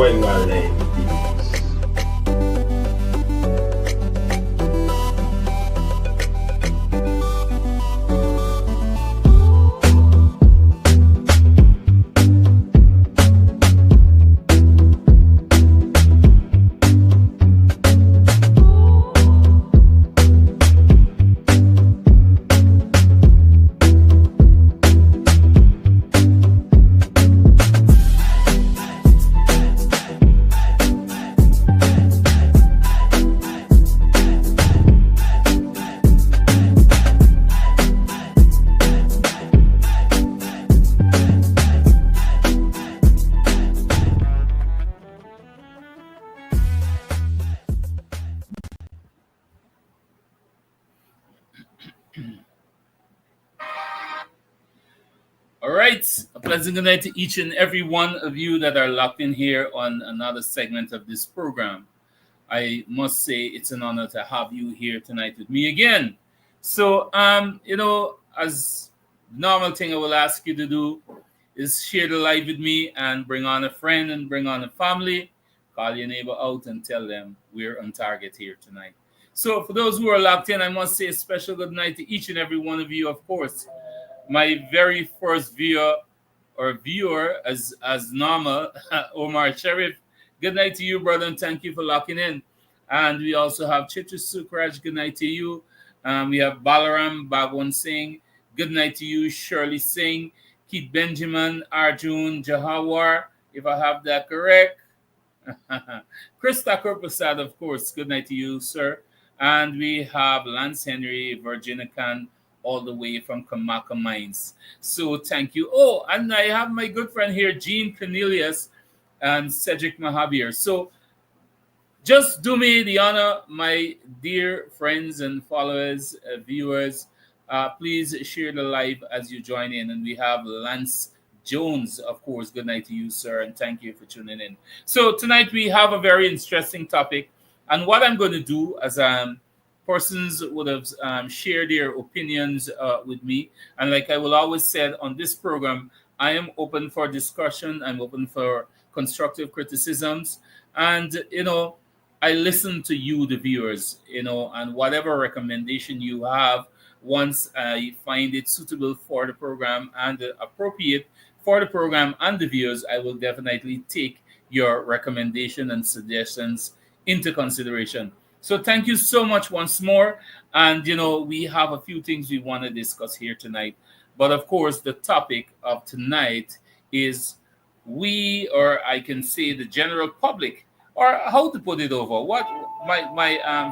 when live. All right. A pleasant good night to each and every one of you that are locked in here on another segment of this program. I must say it's an honor to have you here tonight with me again. So, as normal thing I will ask you to do is share the live with me and bring on a friend and bring on a family. Call your neighbor out and tell them we're on target here tonight. So, for those who are locked in, I must say a special good night to each and every one of you, of course. My very first viewer as normal, Omar Sharif. Good night to you, brother, and thank you for locking in. And we also have Chitra Sukraj. Good night to you. We have Balaram Bhagwan Singh. Good night to you, Shirley Singh, Keith Benjamin, Arjun Jahawar, if I have that correct. Chris Thakur Prasad, of course. Good night to you, sir. And we have Lance Henry, Virginia Khan, all the way from Kamaka Mines. So thank you. Oh, and I have my good friend here, Jean Cornelius and Cedric Mahabir. So just do me the honor, my dear friends and followers, viewers, please share the live as you join in. And we have Lance Jones, of course. Good night to you, sir, and thank you for tuning in. So tonight we have a very interesting topic. And what I'm going to do as persons would have shared their opinions with me. And like I will always say on this program, I am open for discussion. I'm open for constructive criticisms. And, I listen to you, the viewers, and whatever recommendation you have, once I find it suitable for the program and appropriate for the program and the viewers, I will definitely take your recommendation and suggestions into consideration. So thank you so much once more. And, we have a few things we want to discuss here tonight. But of course, the topic of tonight is or I can say the general public, or how to put it over. What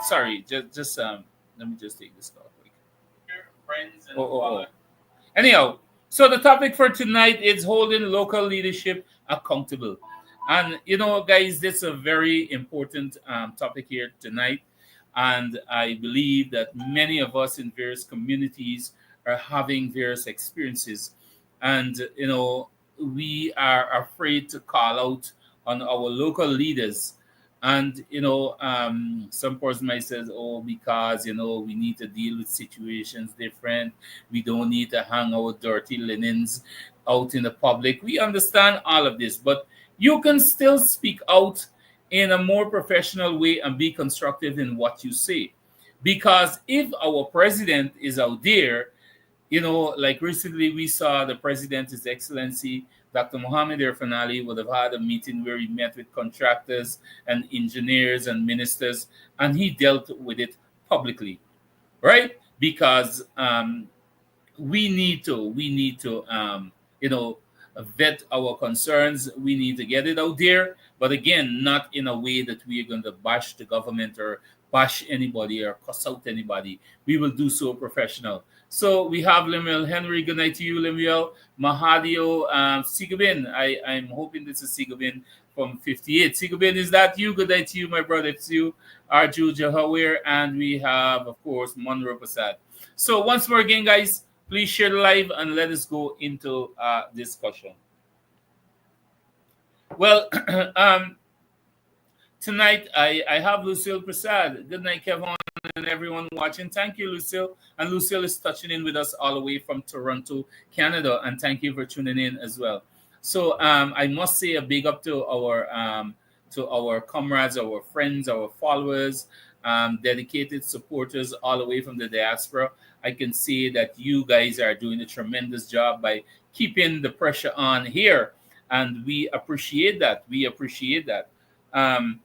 sorry, just let me just take this call quick. Friends and Anyhow, so the topic for tonight is holding local leadership accountable. And, guys, this is a very important topic here tonight. And I believe that many of us in various communities are having various experiences. And, we are afraid to call out on our local leaders. And, some person might say, oh, because, we need to deal with situations different. We don't need to hang out dirty linens out in the public. We understand all of this, but you can still speak out in a more professional way and be constructive in what you say. Because if our president is out there, like recently we saw the president, His Excellency, Dr. Mohammed Irfan would have had a meeting where he met with contractors and engineers and ministers, and he dealt with it publicly, right? Because we need to vet our concerns. We need to get it out there, but again, not in a way that we are going to bash the government or bash anybody or cuss out anybody. We will do so professional. So we have Lemuel Henry. Good night to you, Lemuel. Mahadio Sigabin. I'm hoping this is Sigabin from 58. Sigabin, is that you? Good night to you, my brother. It's you, Arju Jahawir, and we have, of course, Monroe Prasad. So once more again, guys, please share the live and let us go into discussion. Well, tonight I have Lucille Prasad. Good night, Kevin, and everyone watching. Thank you, Lucille. And Lucille is touching in with us all the way from Toronto, Canada. And thank you for tuning in as well. So I must say a big up to our to our comrades, our friends, our followers, dedicated supporters all the way from the diaspora. I can see that you guys are doing a tremendous job by keeping the pressure on here, and we appreciate that. We appreciate that. Um,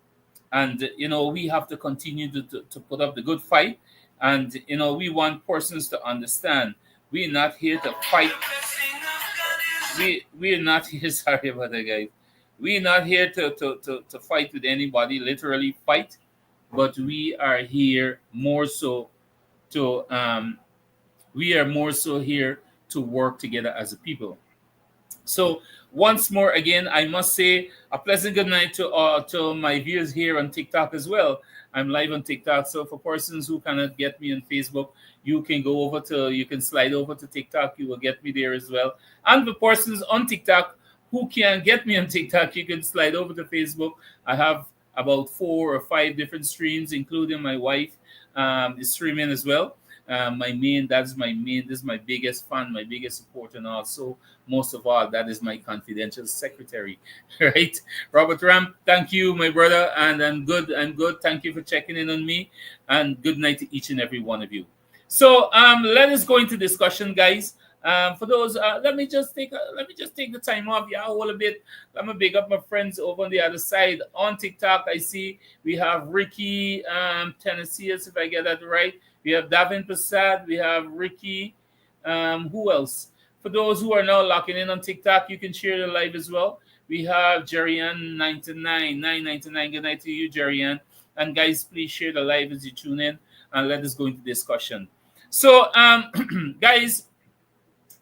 and we have to continue to put up the good fight, and we want persons to understand we're not here to fight. We're not here. Sorry about that, guys. We're not here to fight with anybody, literally fight, but we are here more so to we are more so here to work together as a people. So once more again, I must say a pleasant good night to my viewers here on TikTok as well. I'm live on TikTok, so for persons who cannot get me on Facebook, you can slide over to TikTok. You will get me there as well. And for persons on TikTok who can get me on TikTok, you can slide over to Facebook. I have about 4 or 5 different streams, including my wife is streaming as well. That's my main, this is my biggest fan, my biggest support, and also most of all, that is my confidential secretary, right? Robert Ram, thank you, my brother, and I'm good. I'm good. Thank you for checking in on me, and good night to each and every one of you. So, let us go into discussion, guys. For those, let me just take the time off, yeah, a little bit. I'm gonna big up my friends over on the other side on TikTok. I see we have Ricky, Tennessee, if I get that right. We have Davin Prasad. We have Ricky. Who else? For those who are now locking in on TikTok, you can share the live as well. We have Jerryann 99 999. Good night to you, Jerryann. And guys, please share the live as you tune in and let us go into discussion. So, guys,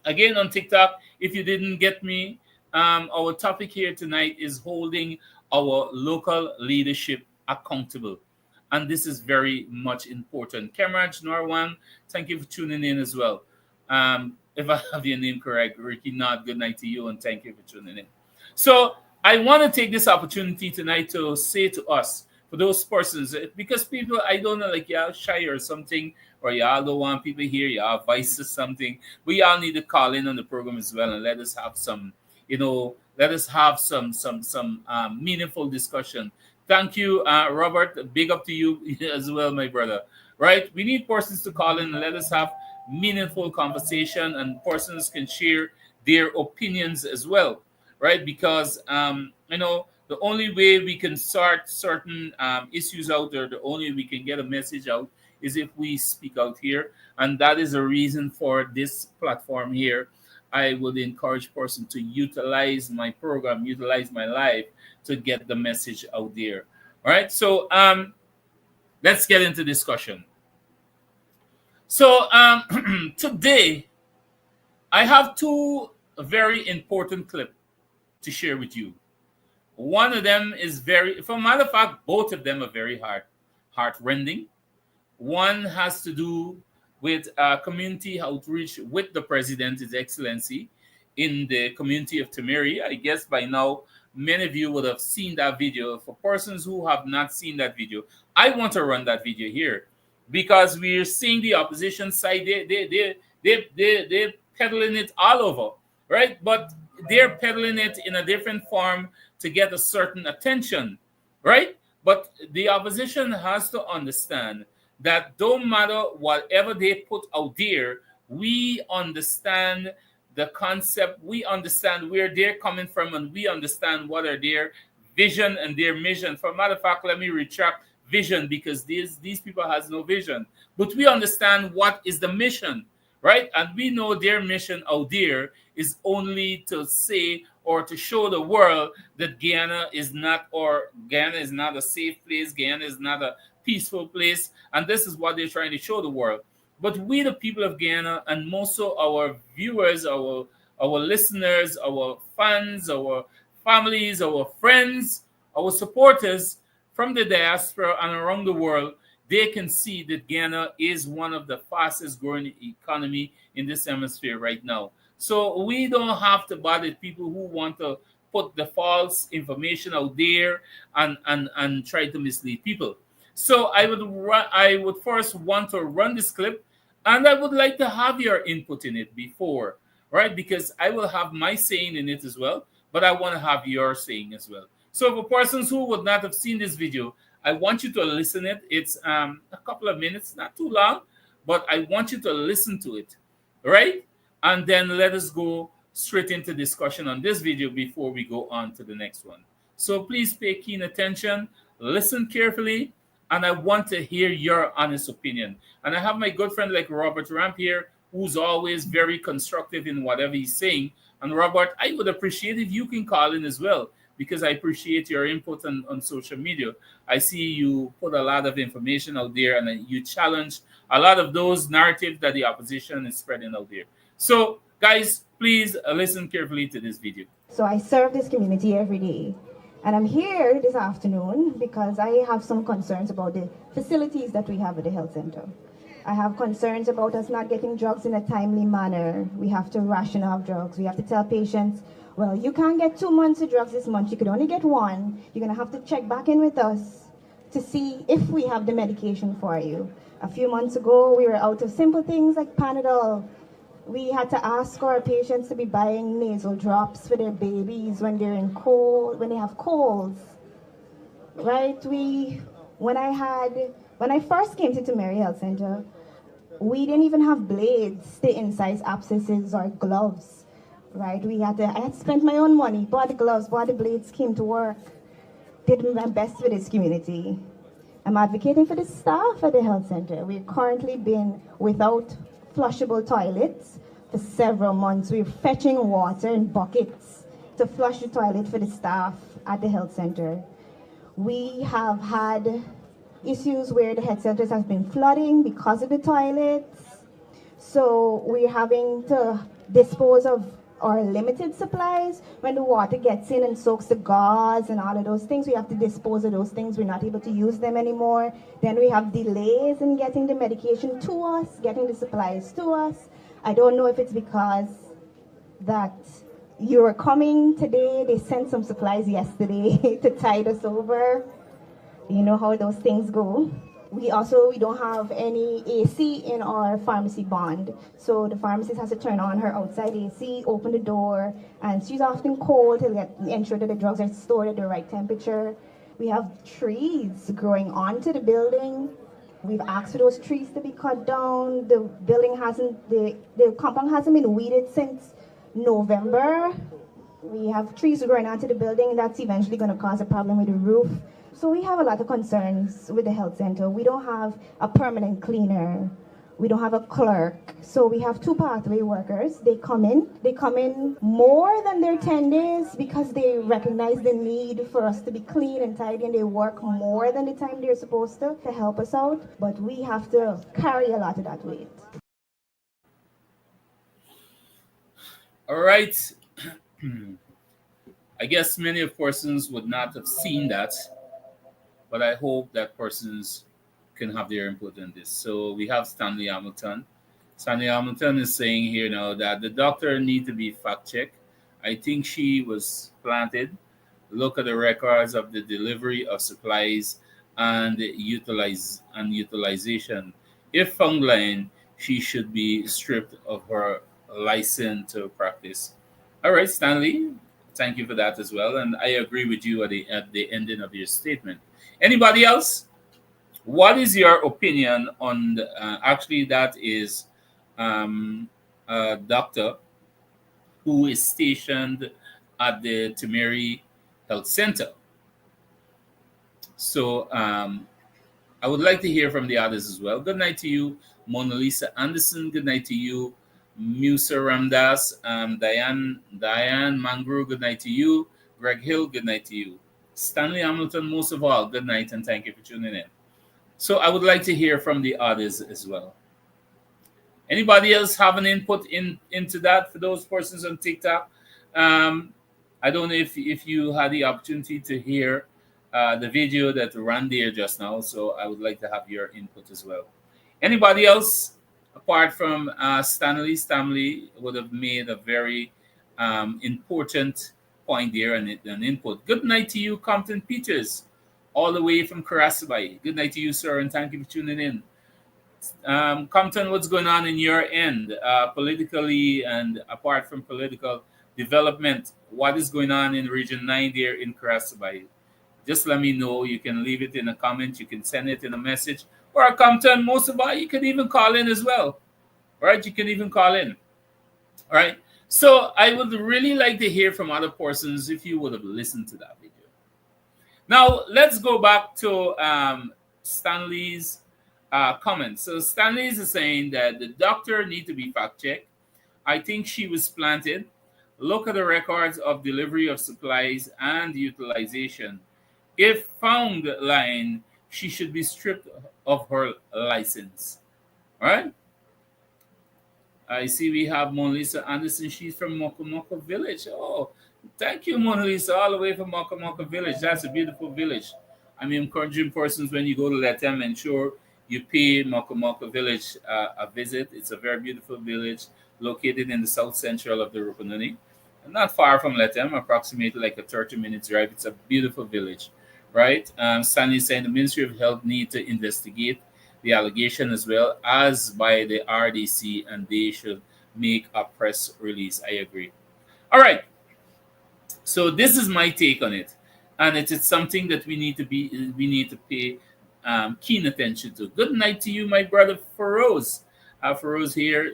again on TikTok, if you didn't get me, our topic here tonight is holding our local leadership accountable. And this is very much important. Cameron Norwan, thank you for tuning in as well. If I have your name correct, Ricky Nod, good night to you and thank you for tuning in. So I want to take this opportunity tonight to say to us, for those persons, because people, I don't know, like y'all shy or something, or y'all don't want people here, y'all vice or something. We all need to call in on the program as well and let us have some, let us have some meaningful discussion. Thank you, Robert. Big up to you as well, my brother. Right? We need persons to call in and let us have meaningful conversation, and persons can share their opinions as well, right? Because the only way we can sort certain issues out, or the only way we can get a message out, is if we speak out here, and that is a reason for this platform here. I would encourage person to utilize my program, utilize my live to get the message out there. All right, so let's get into discussion. So today I have two very important clips to share with you. One of them is very, for matter of fact, both of them are very heart-rending. One has to do with community outreach with the president, His Excellency, in the community of Temeri. I guess by now, many of you would have seen that video. For persons who have not seen that video, I want to run that video here because we're seeing the opposition side. They're peddling it all over, right? But they're peddling it in a different form to get a certain attention, right? But the opposition has to understand that don't matter whatever they put out there, we understand the concept, we understand where they're coming from, and we understand what are their vision and their mission. For a matter of fact, let me retract vision, because these people has no vision. But we understand what is the mission, right? And we know their mission out there is only to say or to show the world that Guyana is not a safe place, Guyana is not a peaceful place, and this is what they're trying to show the world. But we, the people of Guyana, and most of our viewers, our listeners, our fans, our families, our friends, our supporters from the diaspora and around the world, they can see that Guyana is one of the fastest growing economy in this hemisphere right now. So we don't have to bother people who want to put the false information out there and try to mislead people. So I would first want to run this clip, and I would like to have your input in it before, right? Because I will have my saying in it as well, but I want to have your saying as well. So for persons who would not have seen this video, I want you to listen it. It's a couple of minutes, not too long, but I want you to listen to it, right? And then let us go straight into discussion on this video before we go on to the next one. So please pay keen attention, listen carefully, and I want to hear your honest opinion. And I have my good friend like Robert Ramp here, who's always very constructive in whatever he's saying. And Robert, I would appreciate if you can call in as well, because I appreciate your input on social media. I see you put a lot of information out there and you challenge a lot of those narratives that the opposition is spreading out there. So, guys, please listen carefully to this video. So I serve this community every day. And I'm here this afternoon because I have some concerns about the facilities that we have at the health center. I have concerns about us not getting drugs in a timely manner. We have to ration out drugs. We have to tell patients, well, you can't get 2 months of drugs this month. You could only get one. You're going to have to check back in with us to see if we have the medication for you. A few months ago, we were out of simple things like Panadol. We had to ask our patients to be buying nasal drops for their babies when they're in cold, when they have colds, right? When I first came to Temeri Health Center, we didn't even have blades to incise abscesses or gloves, right? I had spent my own money, bought the gloves, bought the blades, came to work, did my best for this community. I'm advocating for the staff at the health center. We've currently been without flushable toilets for several months. We're fetching water in buckets to flush the toilet for the staff at the health center. We have had issues where the health centers have been flooding because of the toilets. So we're having to dispose of our limited supplies. When the water gets in and soaks the gauze and all of those things, we have to dispose of those things. We're not able to use them anymore. Then we have delays in getting the medication to us, getting the supplies to us. I don't know if it's because that you were coming today, they sent some supplies yesterday to tide us over. You know how those things go. We don't have any AC in our pharmacy bond. So the pharmacist has to turn on her outside AC, open the door, and she's often cold to ensure that the drugs are stored at the right temperature. We have trees growing onto the building. We've asked for those trees to be cut down. The compound hasn't been weeded since November. We have trees growing onto the building. That's eventually going to cause a problem with the roof. So we have a lot of concerns with the health center. We don't have a permanent cleaner. We don't have a clerk. So we have two pathway workers. They come in more than their 10 days because they recognize the need for us to be clean and tidy, and they work more than the time they're supposed to help us out. But we have to carry a lot of that weight. All right. I guess many of persons would not have seen that, but I hope that persons can have their input in this. So we have Stanley Hamilton. Stanley Hamilton is saying here now that the doctor need to be fact checked. I think she was planted. Look at the records of the delivery of supplies and utilization. If found lying, she should be stripped of her license to practice. All right, Stanley, thank you for that as well, and I agree with you at the ending of your statement. Anybody else? What is your opinion on actually that is a doctor who is stationed at the Temeri Health Center? So I would like to hear from the others as well. Good night to you, Mona Lisa Anderson. Good night to you, Musa Ramdas, Diane Mangru. Good night to you, Greg Hill. Good night to you, Stanley Hamilton. Most of all, good night and thank you for tuning in. So I would like to hear from the others as well. Anybody else have an input into that for those persons on TikTok? I don't know if you had the opportunity to hear the video that ran there just now. So I would like to have your input as well. Anybody else apart from Stanley? Stanley would have made a very important point there and an input. Good night to you, Compton Peters, all the way from Karasabay. Good night to you, sir, and thank you for tuning in. Compton, what's going on in your end, politically and apart from political? development, what is going on in Region 9 there in Karasabay, just let me know. You can leave it in a comment, you can send it in a message, or a comment. Most of all, you can even call in as well. All right, you can even call in. All right. So I would really like to hear from other persons if you would have listened to that video. Now let's go back to Stanley's comment. So Stanley's is saying that the doctor need to be fact checked. I think she was planted. Look at the records of delivery of supplies and utilization. If found lying, she should be stripped of her license. All right. I see we have Mona Lisa Anderson. She's from Mokomoko Village. Oh, thank you, Mona Lisa, all the way from Mokomoko Village. That's a beautiful village. I'm encouraging persons when you go to let them ensure you pay Mokomoko Village a visit. It's a very beautiful village located in the south central of the Rupununi. Not far from Letem, approximately like a 30 minutes drive. It's a beautiful village, right? Stanley saying the Ministry of Health need to investigate the allegation as well as by the RDC, and they should make a press release. I agree. All right. So this is my take on it, and it is something that we need to pay keen attention to. Good night to you, my brother Feroz. Feroz here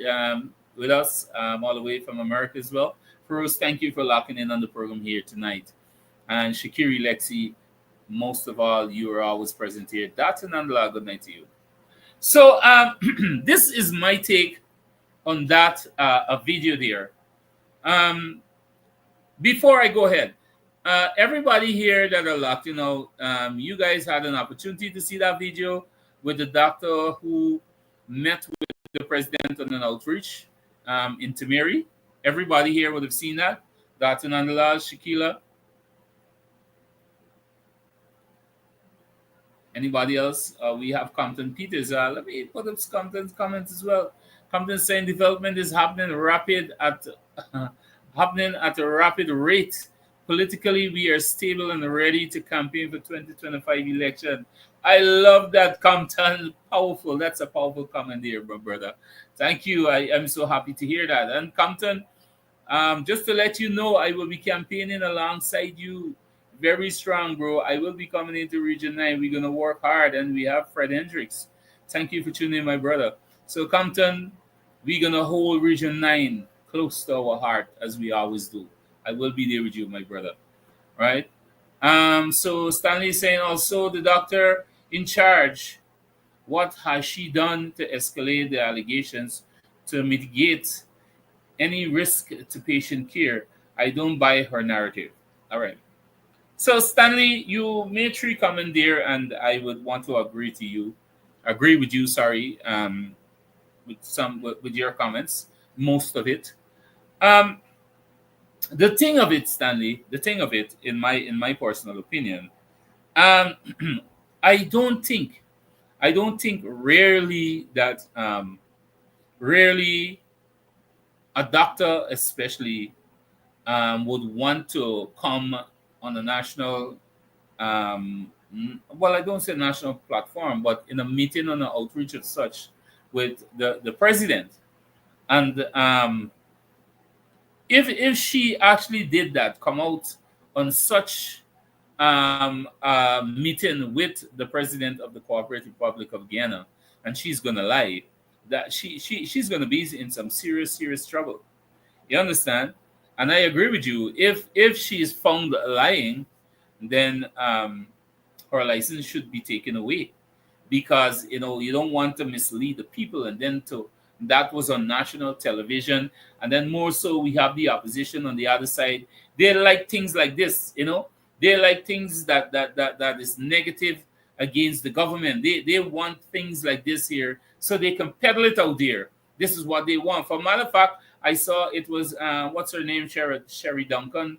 with us all the way from America as well. Feroz, thank you for locking in on the program here tonight. And Shakiri Lexi, most of all, you are always present here. Dr. Nandala, good night to you. So this is my take on that a video there. Um, Before I go ahead, everybody here that are locked, you guys had an opportunity to see that video with the doctor who met with the president on an outreach in Tamiri. Everybody here would have seen that. Dr. Nandala, Shakila. Anybody else? We have Compton Peters. Let me put up Compton's comments as well. Compton saying development is happening rapid at happening at a rapid rate. Politically, we are stable and ready to campaign for 2025 election. I love that, Compton. Powerful. That's a powerful comment there, my brother. Thank you. I am so happy to hear that. And Compton, just to let you know, I will be campaigning alongside you. Very strong, bro. I will be coming into Region 9. We're going to work hard, and we have Fred Hendricks. Thank you for tuning in, my brother. So, Compton, we're going to hold Region 9 close to our heart, as we always do. I will be there with you, my brother. Right? So, Stanley is saying also the doctor in charge, what has she done to escalate the allegations to mitigate any risk to patient care? I don't buy her narrative. All right. So Stanley, you made three comments there, and I would want to agree with you. Sorry, with your comments, most of it. Um, the thing of it, Stanley, the thing of it, in my personal opinion, um, I don't think, rarely that rarely a doctor, especially, would want to come on a national well, I don't say national platform, but in a meeting on an outreach of such with the president. And if she actually did that, come out on such meeting with the president of the Cooperative Republic of Guyana, and she's gonna lie, that she's gonna be in some serious trouble. You understand? And I agree with you. If she is found lying, then her license should be taken away, because you don't want to mislead the people, and then to that was on national television. And then more so, we have the opposition on the other side. They like things like this. They like things that is negative against the government. They want things like this here so they can peddle it out there. This is what they want. For matter of fact, I saw it was what's her name, Sherry Duncan,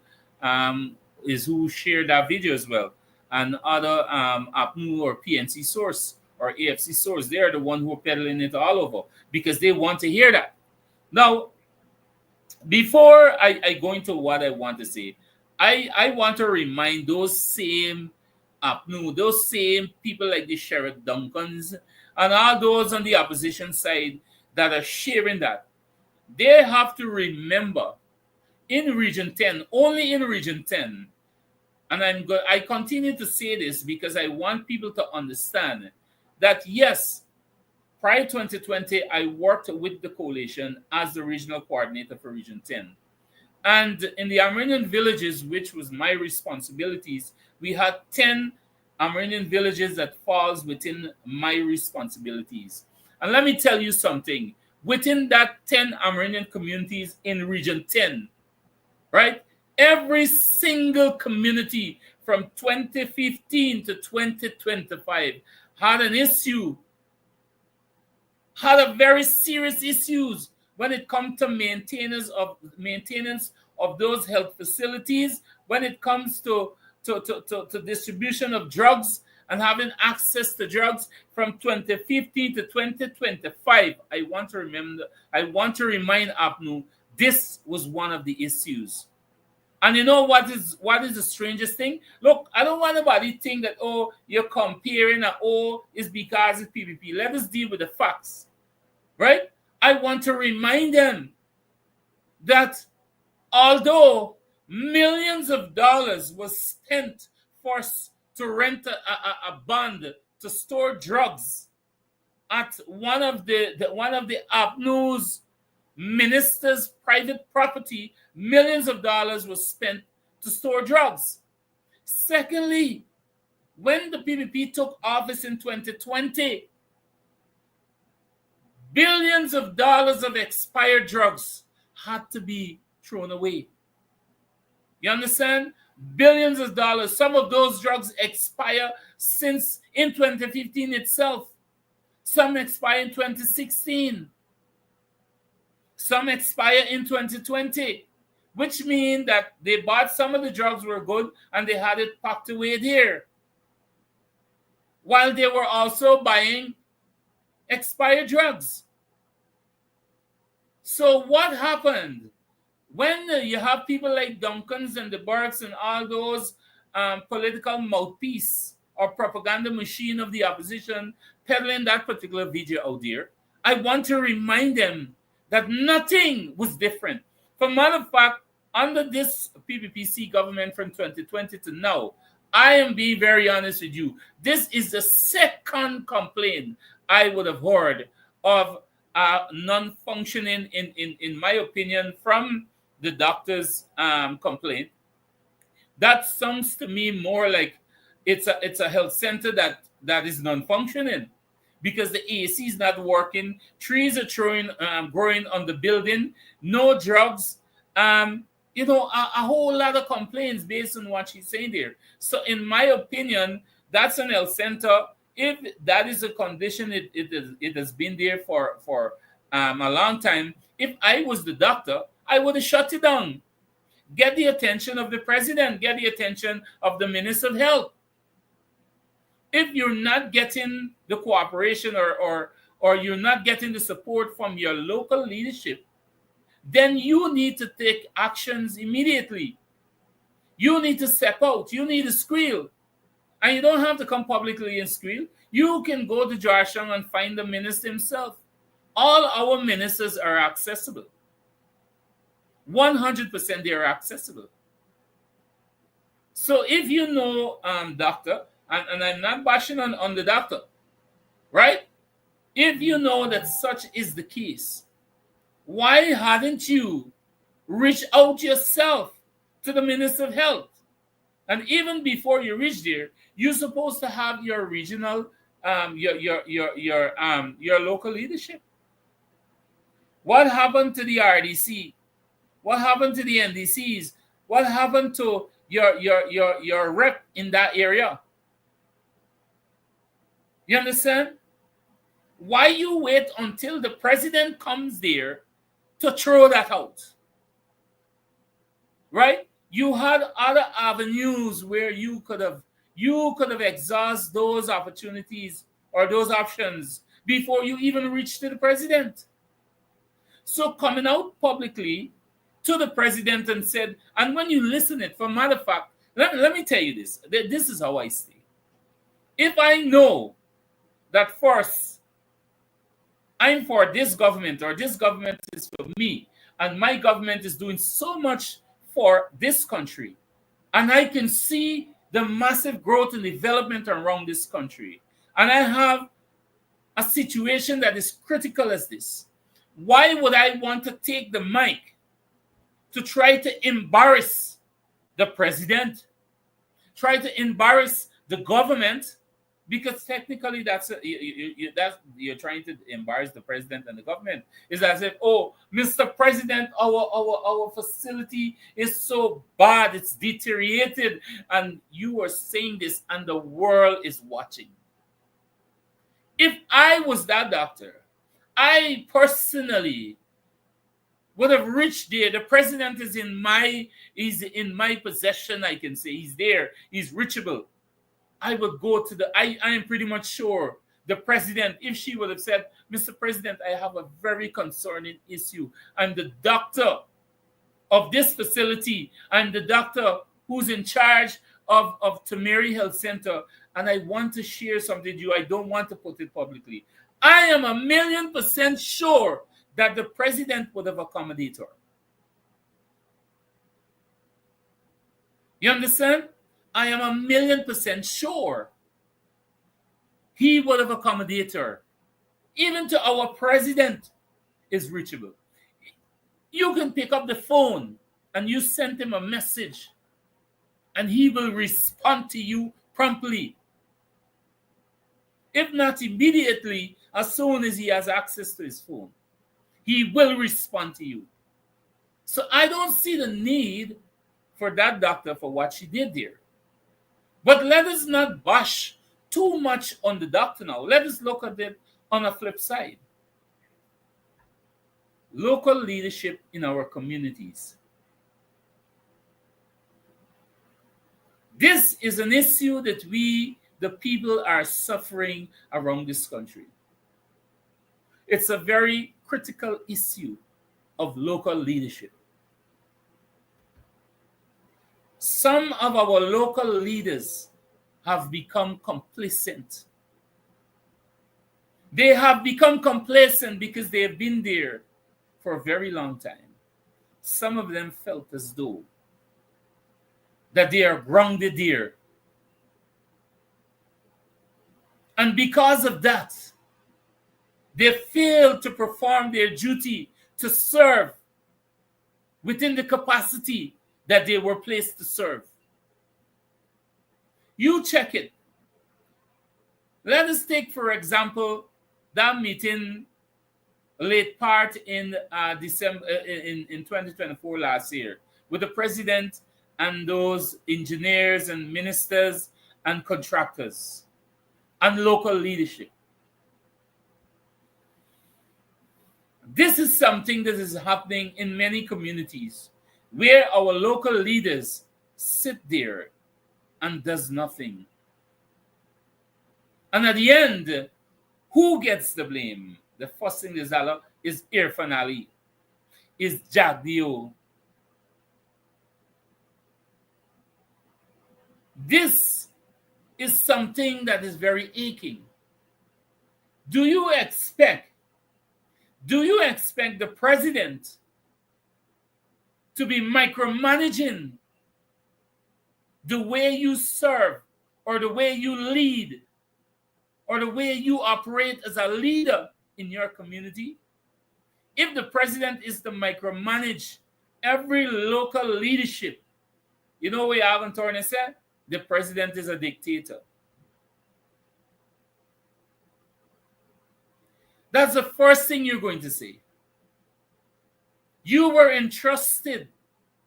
is who shared that video as well. And other APNU or PNC source or AFC source, they're the one who are peddling it all over because they want to hear that. Now, before I go into what I want to say, I want to remind those same APNU, those same people like the Sheriff Duncans and all those on the opposition side that are sharing that. They have to remember, in Region 10, only in Region 10, and I continue to say this because I want people to understand that yes, prior to 2020, I worked with the coalition as the regional coordinator for Region 10. And in the Amerindian villages, which was my responsibilities, we had 10 Amerindian villages that falls within my responsibilities. And let me tell you something. Within that 10 Amerindian communities in Region 10, right? Every single community from 2015 to 2025 had an issue, had a very serious issues when it comes to maintenance of those health facilities, when it comes to distribution of drugs and having access to drugs from 2015 to 2025. I want to remind APNU, this was one of the issues. And you know what is the strangest thing? Look, I don't want anybody to think that, oh, you're comparing, or oh, it's because it's PPP. Let us deal with the facts, right? I want to remind them that although millions of dollars was spent for to rent a bond to store drugs at one of the APNU's minister's private property, millions of dollars was spent to store drugs. Secondly, when the PPP took office in 2020, billions of dollars of expired drugs had to be thrown away. You understand? Billions of dollars. Some of those drugs expire since in 2015 itself. Some expire in 2016. Some expire in 2020, which means that they bought some of the drugs were good and they had it packed away there, while they were also buying expired drugs. So what happened? When you have people like Duncans and the Burks and all those political mouthpiece or propaganda machine of the opposition peddling that particular video out there, I want to remind them that nothing was different. For matter of fact, under this PPPC government from 2020 to now, I am being very honest with you. This is the second complaint I would have heard of non-functioning, in my opinion, from the doctor's complaint. That sounds to me more like it's a health center that is non-functioning, because the AC is not working, trees are growing on the building, no drugs, a whole lot of complaints based on what she's saying there. So in my opinion, that's an health center. If that is a condition, it has been there for a long time. If I was the doctor, I would have shut it down. Get the attention of the president, get the attention of the Minister of Health. If you're not getting the cooperation or you're not getting the support from your local leadership, then you need to take actions immediately. You need to step out. You need to squeal. And you don't have to come publicly and squeal. You can go to Georgetown and find the minister himself. All our ministers are accessible. 100% they are accessible. So if you know, doctor, and I'm not bashing on the doctor, right? If you know that such is the case, why hadn't you reached out yourself to the Minister of Health? And even before you reach there, you're supposed to have your regional, your local leadership. What happened to the RDC? What happened to the NDCs? What happened to your rep in that area? You understand? Why you wait until the president comes there to throw that out? Right? You had other avenues where you could have exhausted those opportunities or those options before you even reached to the president. So coming out publicly to the president and said, and when you listen it, for matter of fact, let me tell you this. This is how I stay. If I know that first I'm for this government or this government is for me, and my government is doing so much for this country, and I can see the massive growth and development around this country, and I have a situation that is critical as this, why would I want to take the mic to try to embarrass the president, try to embarrass the government? Because technically you're trying to embarrass the president and the government. It's as if, oh, Mr. President, our facility is so bad, it's deteriorated, and you are saying this and the world is watching. If I was that doctor, I personally would have reached there. The president is in my possession, I can say. He's there, he's reachable. I would go to I am pretty much sure the president, if she would have said, Mr. President, I have a very concerning issue. I'm the doctor of this facility. I'm the doctor who's in charge of Tamari Health Center, and I want to share something with you. I don't want to put it publicly. I am 1,000,000% sure that the president would have accommodated her. You understand? I am 1,000,000% sure he would have accommodated her. Even to our president is reachable. You can pick up the phone and you send him a message and he will respond to you promptly. If not immediately, as soon as he has access to his phone, he will respond to you. So I don't see the need for that doctor for what she did there. But let us not bash too much on the doctor now. Let us look at it on a flip side. Local leadership in our communities. This is an issue that we, the people, are suffering around this country. It's a very critical issue of local leadership. Some of our local leaders have become complacent. They have become complacent because they have been there for a very long time. Some of them felt as though that they are grounded there. And because of that, they failed to perform their duty to serve within the capacity that they were placed to serve. You check it. Let us take, for example, that meeting late part in December in 2024 last year with the president and those engineers and ministers and contractors and local leadership. This is something that is happening in many communities where our local leaders sit there and does nothing. And at the end, who gets the blame? The first thing is Irfan Ali, is Jack Dio. This is something that is very aching. Do you expect the president to be micromanaging the way you serve or the way you lead or the way you operate as a leader in your community? If the president is to micromanage every local leadership, you know what Alvin Torney said? The president is a dictator. That's the first thing you're going to say. You were entrusted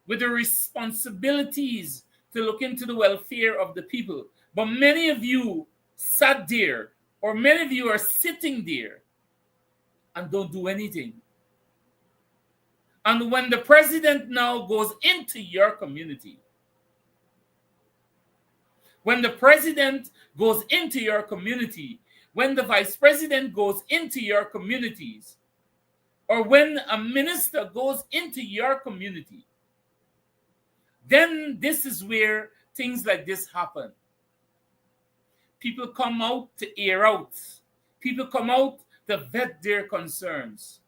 with the responsibilities to look into the welfare of the people. But many of you sat there, or many of you are sitting there and don't do anything. And when the president now goes into your community, when the president goes into your community, when the vice president goes into your communities, or when a minister goes into your community, then this is where things like this happen. People come out to air out. People come out to vet their concerns.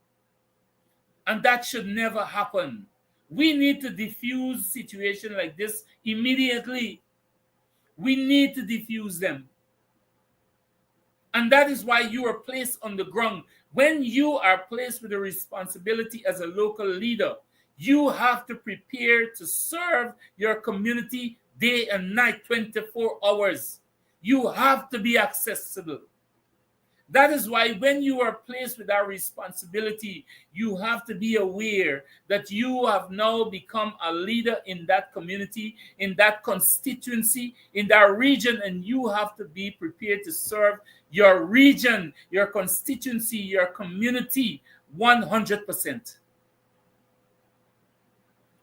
And that should never happen. We need to diffuse situations like this immediately. We need to diffuse them. And that is why you are placed on the ground. When you are placed with a responsibility as a local leader, you have to prepare to serve your community day and night, 24 hours. You have to be accessible. That is why when you are placed with that responsibility, you have to be aware that you have now become a leader in that community, in that constituency, in that region, and you have to be prepared to serve your region, your constituency, your community 100%.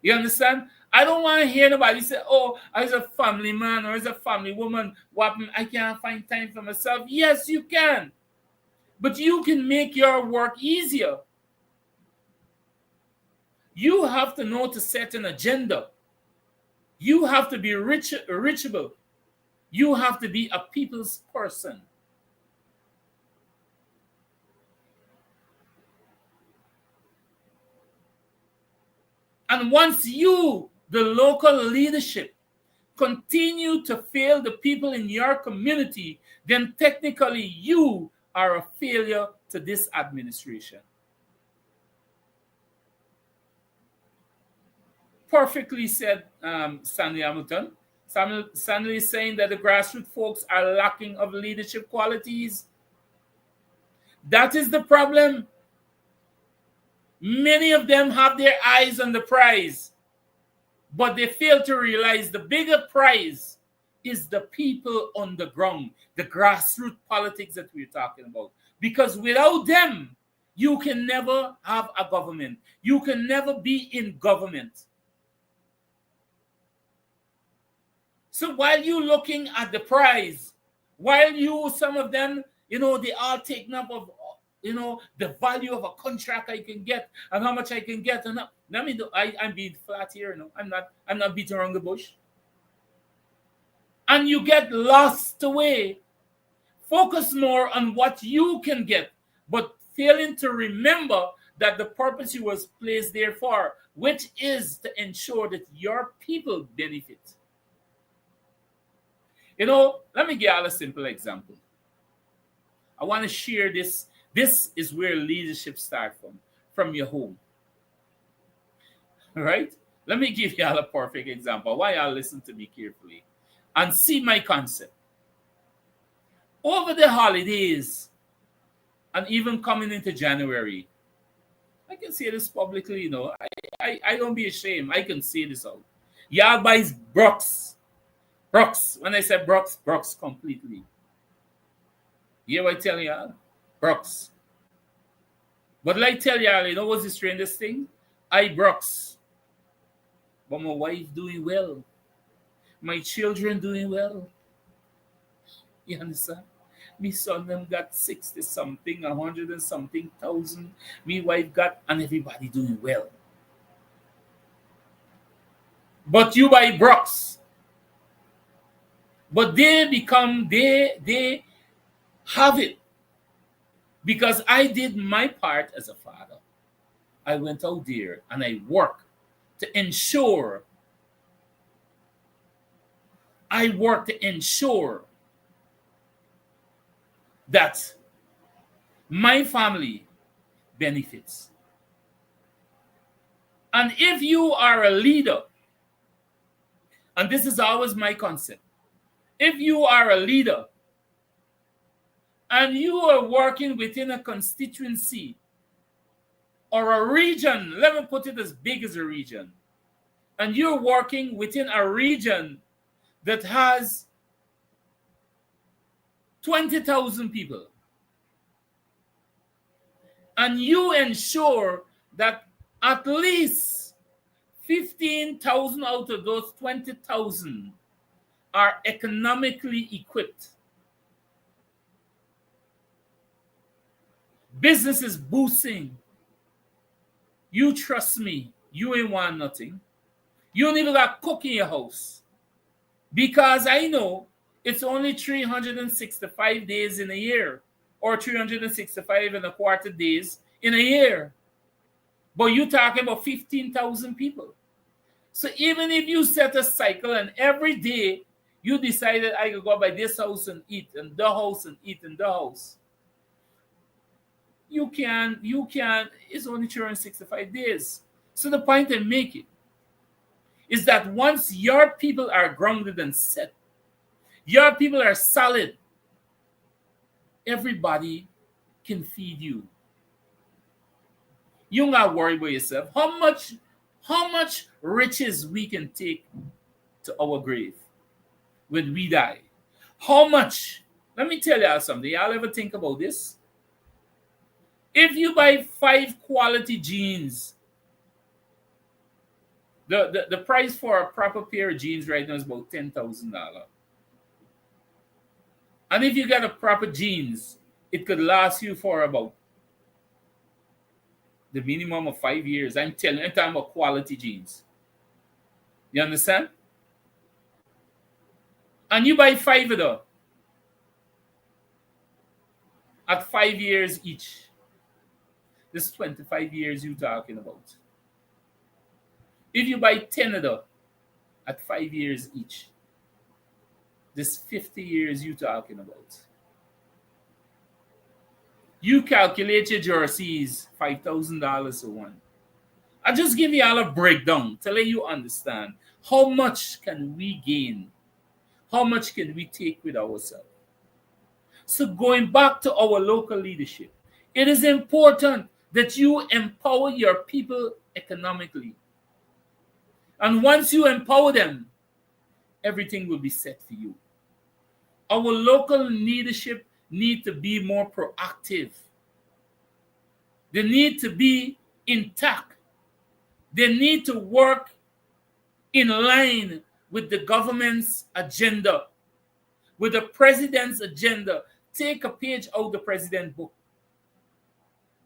You understand? I don't want to hear nobody say, oh, as a family man or as a family woman, what, I can't find time for myself. Yes, you can. But you can make your work easier. You have to know to set an agenda. You have to be reachable. You have to be a people's person. And once you, the local leadership, continue to fail the people in your community, then technically you are a failure to this administration. Perfectly said, Stanley Hamilton. Stanley is saying that the grassroots folks are lacking of leadership qualities. That is the problem. Many of them have their eyes on the prize, but they fail to realize the bigger prize is the people on the ground, the grassroots politics that we're talking about. Because without them, you can never have a government. You can never be in government. So while you looking at the prize, while you, some of them, they all taken up of, the value of a contract I can get and how much I can get. And I'm being flat here. I'm not beating around the bush. And you get lost away. Focus more on what you can get, but failing to remember that the purpose you was placed there for, which is to ensure that your people benefit. Let me give you a simple example. I want to share this. This is where leadership starts from your home. All right? Let me give you all a perfect example. Why y'all listen to me carefully and see my concept. Over the holidays and even coming into January, I can say this publicly, I don't be ashamed. I can say this out. Y'all buys Brooks. Brooks. When I say Brooks completely. You hear what I tell y'all? Brooks. But like tell y'all, what's the strangest thing? I Brooks. But my wife doing well. My children doing well. You understand? Me son them got 60 something, 100 and something thousand. Me wife got, and everybody doing well. But you buy Brooks. But they have it. Because I did my part as a father. I went out there and I worked to ensure that my family benefits. And if you are a leader, and this is always my concept, if you are a leader and you are working within a constituency or a region, let me put it as big as a region, and you're working within a region that has 20,000 people, and you ensure that at least 15,000 out of those 20,000 are economically equipped. Business is boosting. You trust me, you ain't want nothing. You don't even got cook in your house. Because I know it's only 365 days in a year, or 365 and a quarter days in a year. But you talking about 15,000 people. So even if you set a cycle and every day you decided I could go by this house and eat and the house and eat and the house, you can it's only 365 days. So the point I'm making is that once your people are grounded and set, your people are solid, everybody can feed you. You don't gotta worry about yourself. How much riches we can take to our grave when we die? How much? Let me tell y'all something. Y'all ever think about this? If you buy 5 quality jeans, the price for a proper pair of jeans right now is about $10,000. And if you get a proper jeans, it could last you for about the minimum of 5 years. I'm telling you, I'm talking about quality jeans. You understand? And you buy 5 of them at 5 years each. This is 25 years you talking about. If you buy 10 of them at 5 years each, this 50 years you talking about. You calculate your jerseys, $5,000 a one. I just give you all a breakdown to let you understand how much can we gain, how much can we take with ourselves. So going back to our local leadership, it is important that you empower your people economically. And once you empower them, everything will be set for you. Our local leadership need to be more proactive. They need to be intact. They need to work in line with the government's agenda, with the president's agenda. Take a page out of the president's book.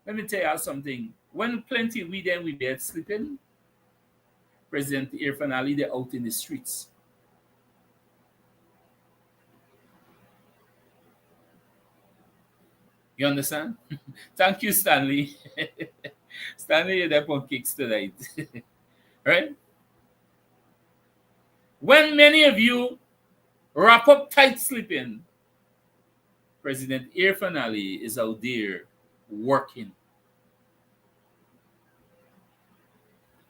Let me tell you something. When plenty we bed sleeping, President Irfan Ali, they're out in the streets. You understand? Thank you, Stanley. Stanley, you're there on kicks tonight. Right? When many of you wrap up tight sleeping, President Irfan Ali is out there working.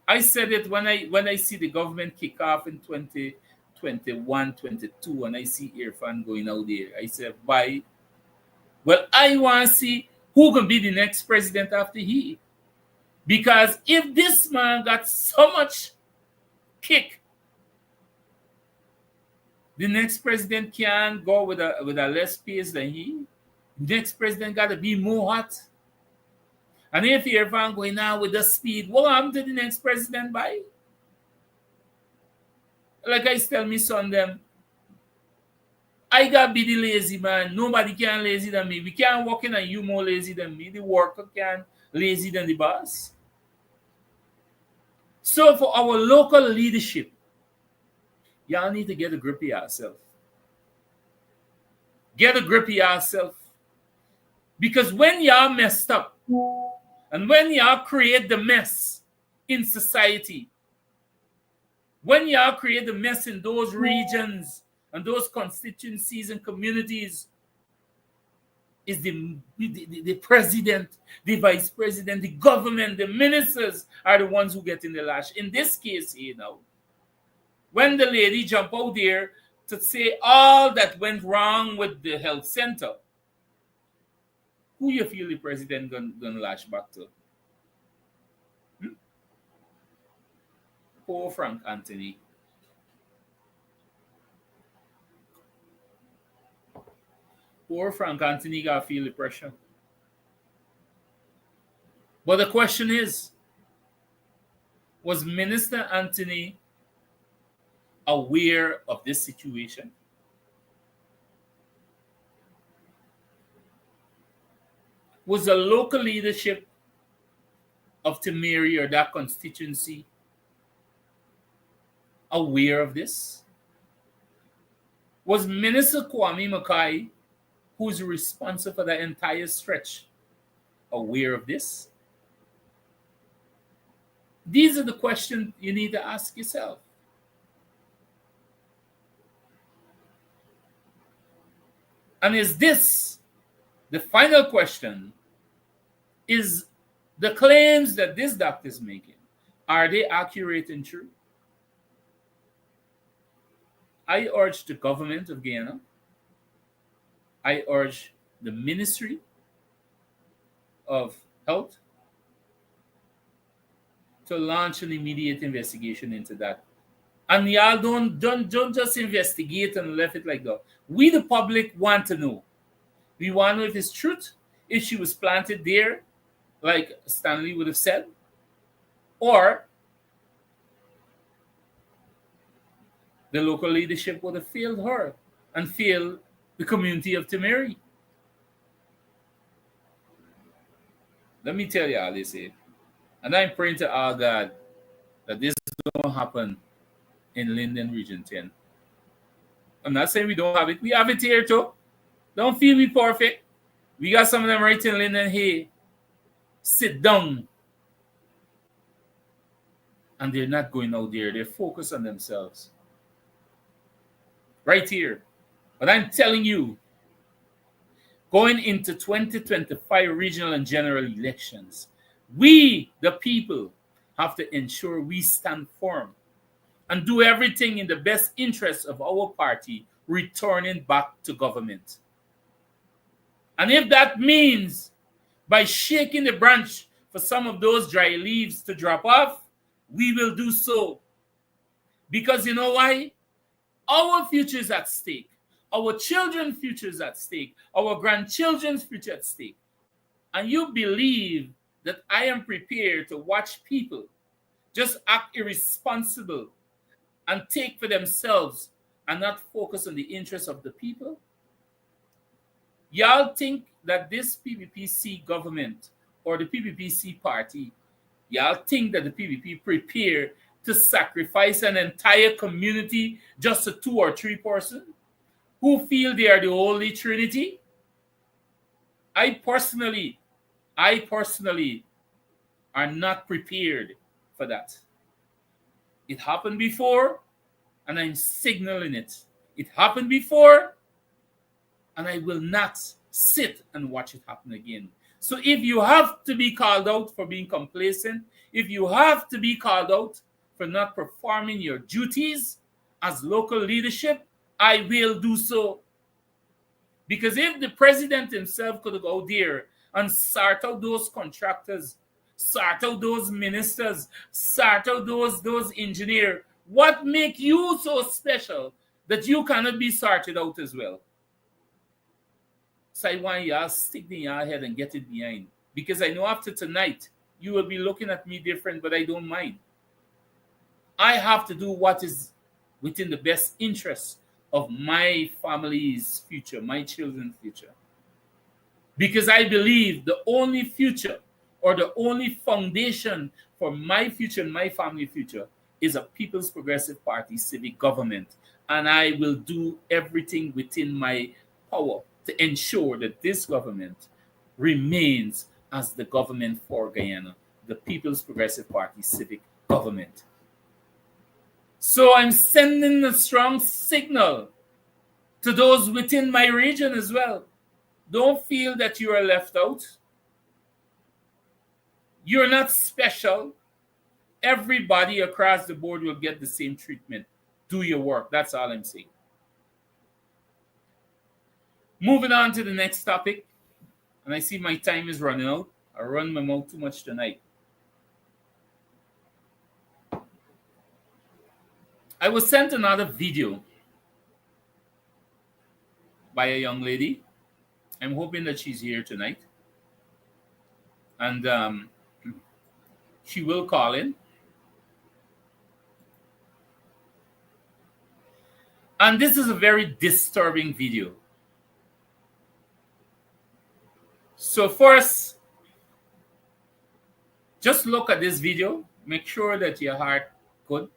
I said it when I see the government kick off in 2021, 22, and I see Irfan going out there. I said, bye. Well, I want to see who can be the next president after he. Because if this man got so much kick, the next president can go with a less pace than he. The next president got to be more hot. And if Irfan going now with the speed, what happened to the next president by? Like I tell me son them, I got be the lazy man. Nobody can lazy than me. We can't walk in and you more lazy than me. The worker can lazy than the boss. So for our local leadership, y'all need to get a grip of yourself. Get a grip of yourself. Because when y'all messed up, and when y'all create the mess in society, when y'all create the mess in those regions and those constituencies and communities, is the president, the vice president, the government, the ministers are the ones who get in the lash. In this case here now, when the lady jumped out there to say all that went wrong with the health center, who you feel the president gonna lash back to? Poor Frank Anthony. Poor Frank Anthony got to feel the pressure. But the question is, was Minister Anthony aware of this situation? Was the local leadership of Timeri or that constituency aware of this? Was Minister Kwame Mackay, who's responsible for the entire stretch, aware of this? These are the questions you need to ask yourself. And is this the final question? Is the claims that this doctor is making, are they accurate and true? I urge the government of Guyana, I urge the Ministry of Health to launch an immediate investigation into that. And y'all don't just investigate and left it like that. We the public want to know. We want to know if it's truth, if she was planted there, like Stanley would have said, or the local leadership would have failed her and failed the community of Timeri. Let me tell you all this here. And I'm praying to our God that this don't happen in Linden Region 10. I'm not saying we don't have it. We have it here too. Don't feel we perfect. We got some of them right in Linden here. Sit down. And they're not going out there. They're focused on themselves. Right here. But I'm telling you, going into 2025 regional and general elections, we, the people, have to ensure we stand firm and do everything in the best interest of our party returning back to government. And if that means by shaking the branch for some of those dry leaves to drop off, we will do so. Because you know why? Our future is at stake. Our children's future is at stake. Our grandchildren's future at stake. And you believe that I am prepared to watch people just act irresponsible and take for themselves and not focus on the interests of the people? Y'all think that this PPPC government or the PPPC party, y'all think that the PPP prepare to sacrifice an entire community just to 2 or 3 persons who feel they are the Holy Trinity? I personally are not prepared for that. It happened before, and I'm signaling it. It happened before, and I will not sit and watch it happen again. So if you have to be called out for being complacent, if you have to be called out for not performing your duties as local leadership, I will do so. Because if the president himself could go there and sort out those contractors, sort out those ministers, sort out those engineers, what make you so special that you cannot be sorted out as well? So I want y'all stick in your head and get it behind. Because I know after tonight, you will be looking at me different, but I don't mind. I have to do what is within the best interest of my family's future, my children's future. Because I believe the only future or the only foundation for my future and my family future is a People's Progressive Party civic government. And I will do everything within my power to ensure that this government remains as the government for Guyana, the People's Progressive Party civic government. So I'm sending a strong signal to those within my region as well. Don't feel that you are left out. You're not special. Everybody across the board will get the same treatment. Do your work. That's all I'm saying. Moving on to the next topic. And I see my time is running out. I run my mouth too much tonight. I was sent another video by a young lady. I'm hoping that she's here tonight. And she will call in. And this is a very disturbing video. So first, just look at this video. Make sure that your heart good.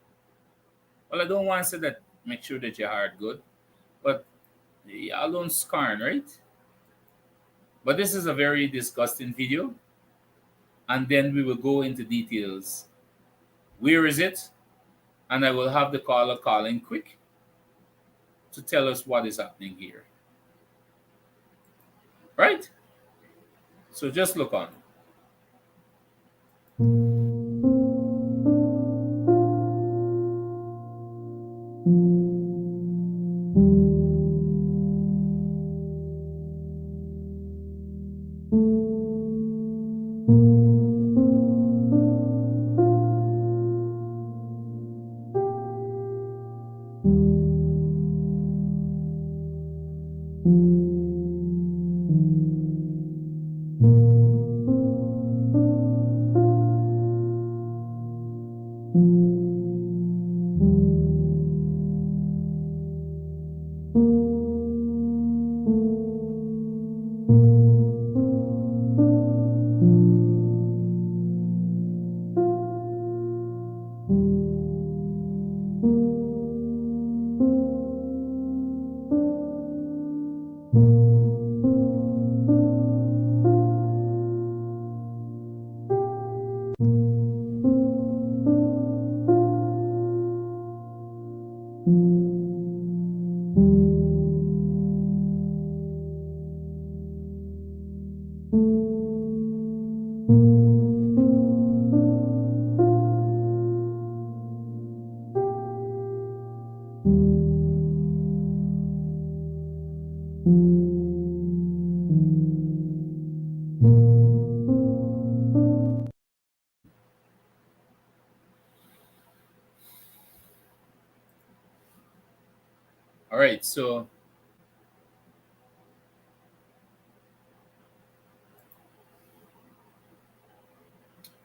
Well, I don't want to say that make sure that your heart good. But y'all don't scorn, right? But this is a very disgusting video. And then we will go into details Where is it? And I will have the caller call in quick to tell us what is happening here. Right? So just look on. All right. So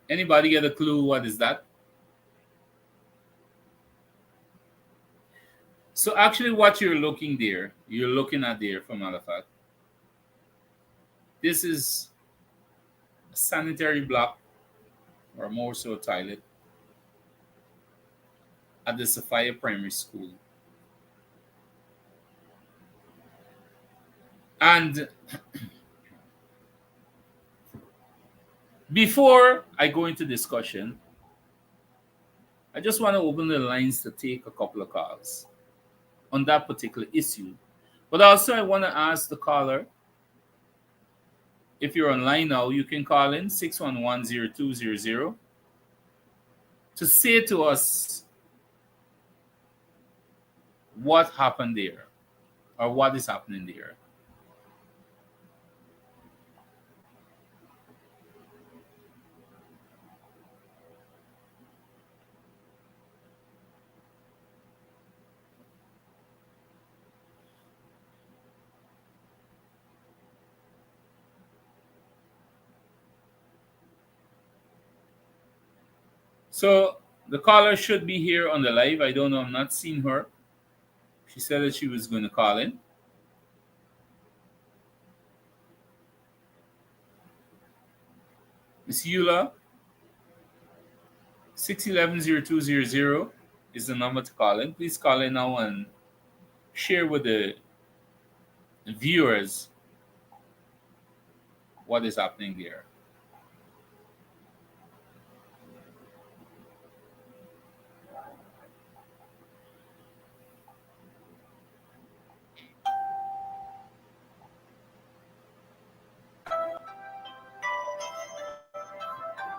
anybody get a clue what is that? So actually, what you're looking at there, for matter of fact, this is a sanitary block or more so a toilet at the Sophia Primary School. And before I go into discussion, I just want to open the lines to take a couple of calls on that particular issue. But also, I want to ask the caller, if you're online now, you can call in 611-0200 to say to us what happened there or what is happening there. So the caller should be here on the live. I don't know. I'm not seeing her. She said that she was going to call in. Miss Eula, 611-0200 is the number to call in. Please call in now and share with the viewers what is happening there.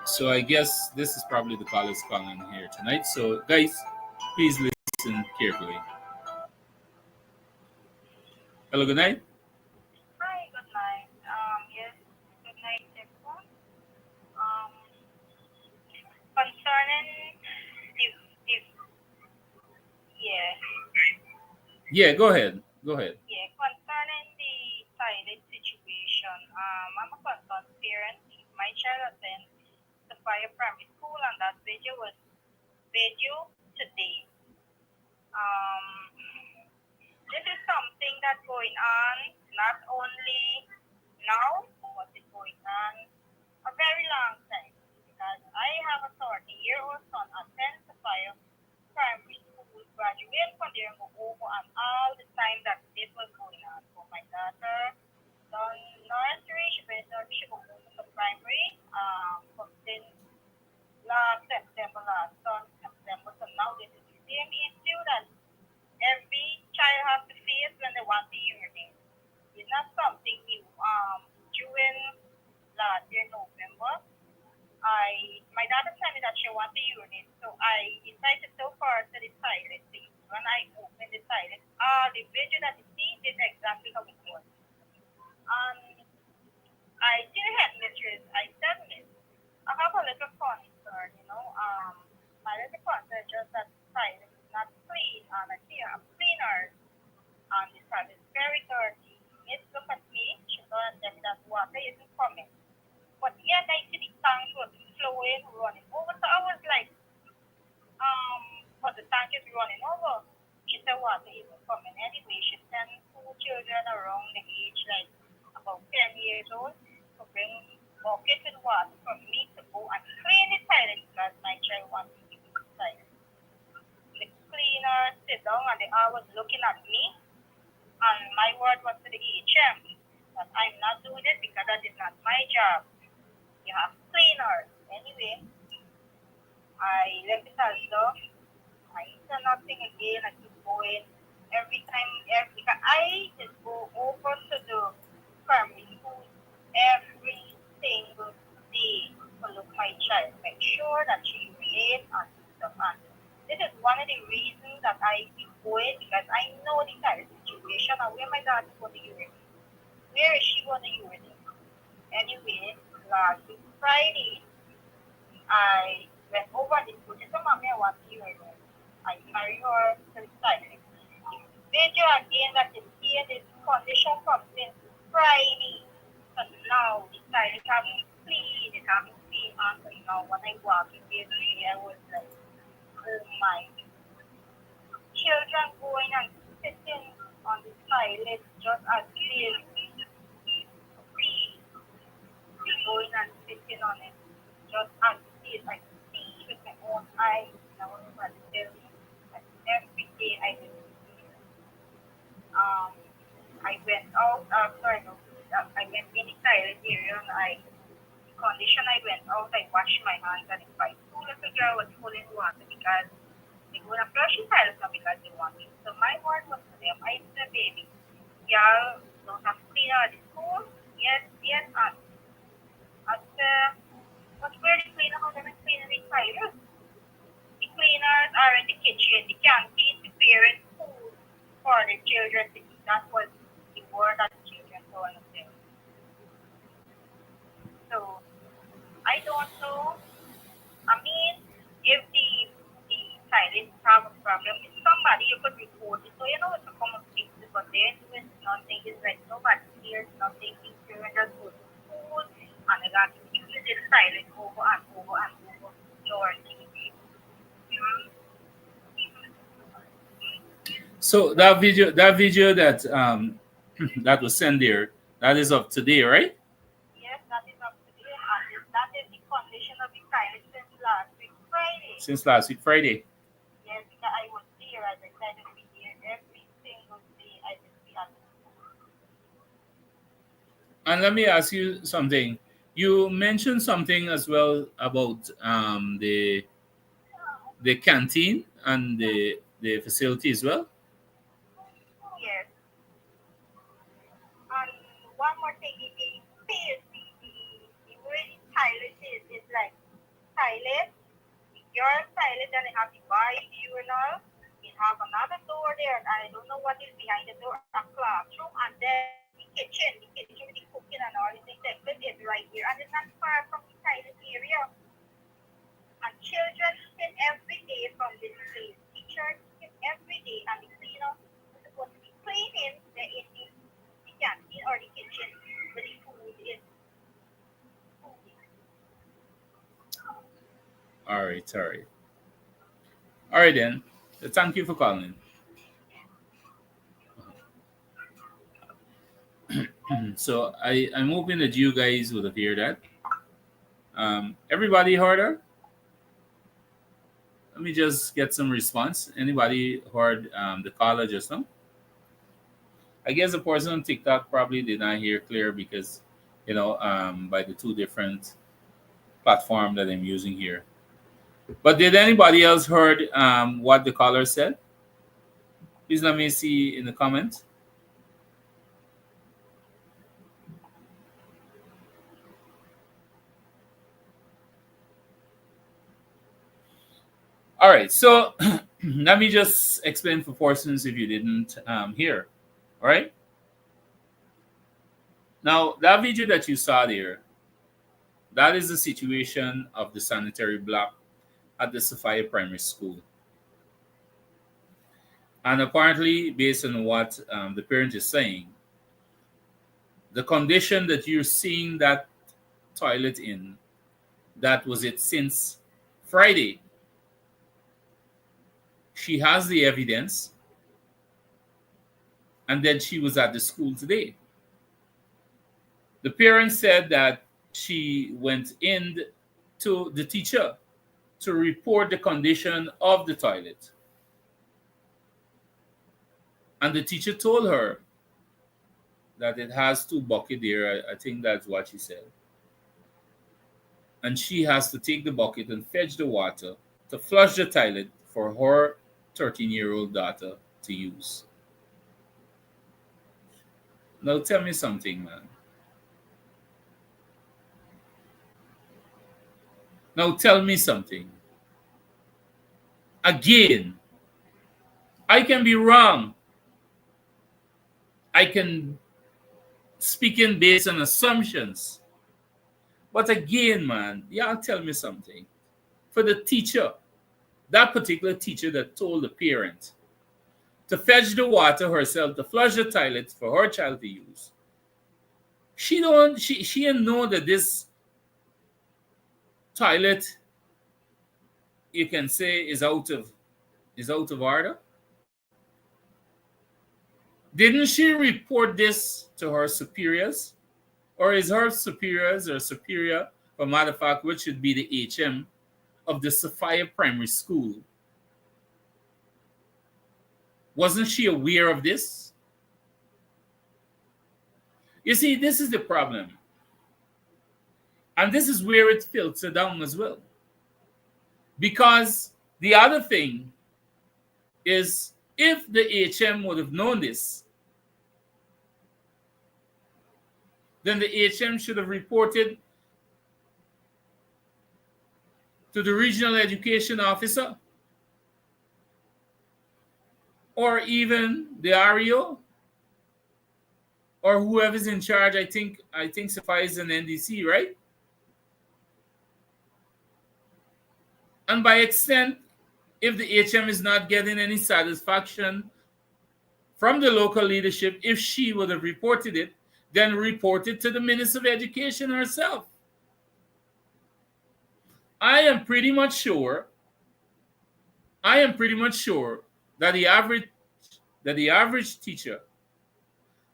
So I guess this is probably the callers calling here tonight. So guys, please listen carefully. Hello, good night. Hi, good night. Yes, good night, everyone. Um, concerning the yeah, Yeah, go ahead. Go ahead. concerning the silent situation. I'm a concerned parent. My child attends the fire primary school, and that video today. This is something that's going on not only now, but it's going on a very long time. Because I have a 30-year-old son attends the fire primary school, graduate from there and go over and all the time that this was going on. So my daughter done nursery, she go over to primary, from since last September last son same issue that every child has to face when they want to urinate. It's not something new. During last year November, my daughter told me that she wants to urinate, so I decided to take her to the toilet. When I opened the toilet, the video that you see is exactly how it was. And I didn't have mistress. I said, Miss, I have a little concern, my little concern is just that the toilet is not clean, and I see I have cleaners, and the toilet is very dirty. Miss look at me, she told me that water isn't coming. But yet I see the tank was flowing, running over. So I was like, but the tank is running over. She said water isn't coming anyway. She sent two children around the age like about 10 years old to bring bucket with water for me to go and clean the toilet because my child wanted to use the toilet. The cleaner sit down and they all was looking at me, and my word was to the HM that I'm not doing it because that is not my job. You have cleaners. Anyway, I left it as though I said nothing again. I keep going. Every time, I just go over to the primary school every single day to look my child, make sure that she relates and stuff. And this is one of the reasons that I keep going because I know the kind of situation and where my daughter is going to urinate. Where is she going to urinate? Anyway, last week Friday, I went over the school. She said, Mommy, I want to urinate. I carry her to the side. The video again that is here, this condition from since Friday. But now the side is having clean, it having clean. And so now when I walk in there today, I was like, oh my. Children going and sitting on the toilet just as they going and sitting on it just as it is. I see with my own eyes. And I was going to tell you that every day I will be here. Um, I went out after I went in the toilet area and the condition I went out, I washed my hands and if I two little girl was full in water because they go to flush the toilet now because they want it. So my word was to them, I said, baby, y'all don't have to clean out the school. Yes, yes, and at but where the cleaner how them cleaning the toilet? The cleaners are in the kitchen, the canteen, preparing food for the children to eat. That was the word that the children told us. So I don't know. I mean, if the toilets have a problem with somebody, you could report it. So you know it's a common fix it, but they're doing nothing. It's like nobody hears nothing. The children just go to school and they got to use this toilet over and over and over. Lord, So that video that that was sent there, that is of today, right? yes, that is up to date. And that is the condition of the toilet since last week Friday. Since last week Friday. Yes, because I was there as I said to be here every single day. I will be at And let me ask you something. You mentioned something as well about the canteen and the facility as well. yes. And one more thing, the space, the way the toilet is like toilet, your toilet and it have the bar urinal. It have another door there, and I don't know what is behind the door, a classroom, and then the kitchen with the cooking and all the things that is right here, and it's not far from the toilet area. And children sit every day from this place. Teachers sit every day, and the cleaner is supposed to be cleaning the canteen or the kitchen where the food is. All right, all right. All right then. Thank you for calling. So I'm hoping that you guys would have heard that. Everybody heard her? Let me just get some response. Anybody heard the caller just now? I guess the person on TikTok probably did not hear clear because, by the two different platform that I'm using here. But did anybody else heard what the caller said? Please let me see in the comments. All right, so let me just explain for persons if you didn't hear. All right, now that video that you saw there, that is the situation of the sanitary block at the Sophia Primary School. And apparently, based on what the parent is saying, the condition that you're seeing that toilet in, that was it since Friday. She has the evidence, and then she was at the school today. The parent said that she went in to the teacher to report the condition of the toilet. And the teacher told her that it has two buckets there. I think that's what she said. And she has to take the bucket and fetch the water to flush the toilet for her 13-year-old daughter to use. Now tell me something, man. Now tell me something. Again, I can be wrong. I can speak in based on assumptions. But again, man, y'all tell me something. For the teacher, that particular teacher that told the parent to fetch the water herself, to flush the toilet for her child to use, she didn't know that this toilet, you can say, is out of order. Didn't she report this to her superiors? Or is her superiors or superior, for matter of fact, which should be the HM of the Sophia Primary School, wasn't she aware of this? You see, this is the problem. And this is where it filters down as well. Because the other thing is, if the HM would have known this, then the HM should have reported to the regional education officer or even the REO or whoever's in charge. I think Sophia is an NDC, right? And by extent, if the HM is not getting any satisfaction from the local leadership, if she would have reported it, then report it to the Minister of Education herself. I am pretty much sure that the average teacher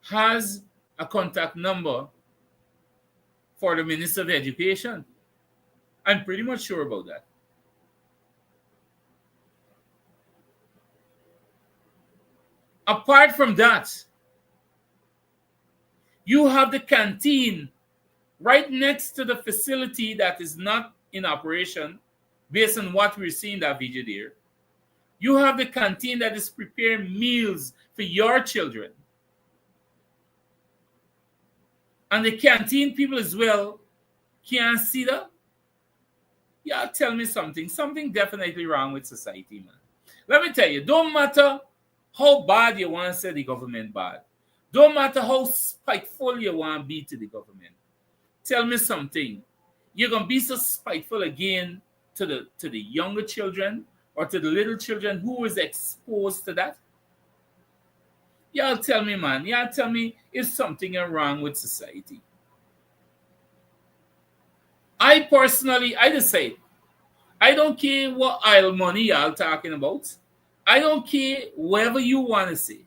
has a contact number for the Minister of Education. I'm pretty much sure about that. Apart from that, you have the canteen right next to the facility that is not in operation, based on what we're seeing in that video there. You have the canteen that is preparing meals for your children. And the canteen people as well can't see that. Yeah, tell me something. Something definitely wrong with society, man. Let me tell you, don't matter how bad you want to say the government bad. Don't matter how spiteful you want to be to the government. Tell me something. You're going to be so spiteful again to the younger children or to the little children who is exposed to that? Y'all tell me, man. Y'all tell me if something is wrong with society. I personally, I just say, I don't care what aisle money y'all talking about. I don't care whatever you want to say.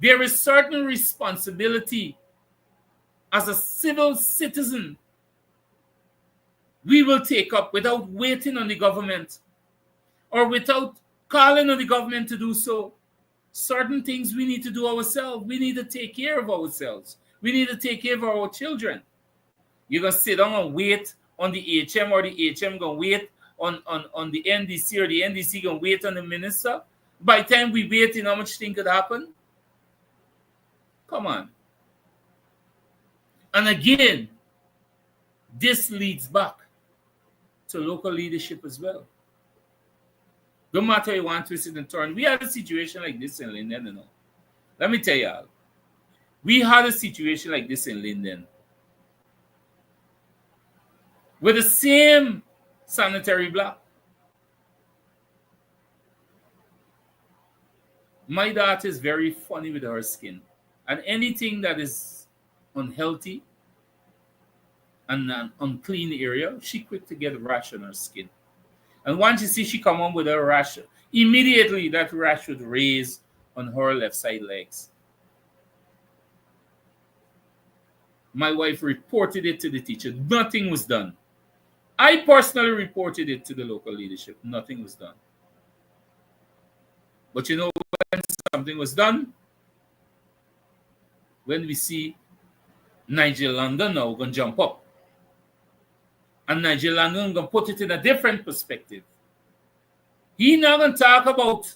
There is certain responsibility as a civil citizen we will take up without waiting on the government or without calling on the government to do so. Certain things we need to do ourselves. We need to take care of ourselves. We need to take care of our children. You're going to sit down and wait on the HM, or the HM going to wait on the NDC, or the NDC gonna wait on the minister? By the time we wait, how much thing could happen? Come on. And again, this leads back to local leadership as well. No matter you want to twist it and turn. We had a situation like this in Linden, Let me tell y'all. We had a situation like this in Linden with the same sanitary block. My daughter is very funny with her skin. And anything that is unhealthy and an unclean area, she quick to get a rash on her skin. And once you see she come on with a rash, immediately that rash would raise on her left side legs. My wife reported it to the teacher. Nothing was done. I personally reported it to the local leadership. Nothing was done. But you know when something was done? When we see Nigel London now going to jump up. And Nigel London going to put it in a different perspective. He not going to talk about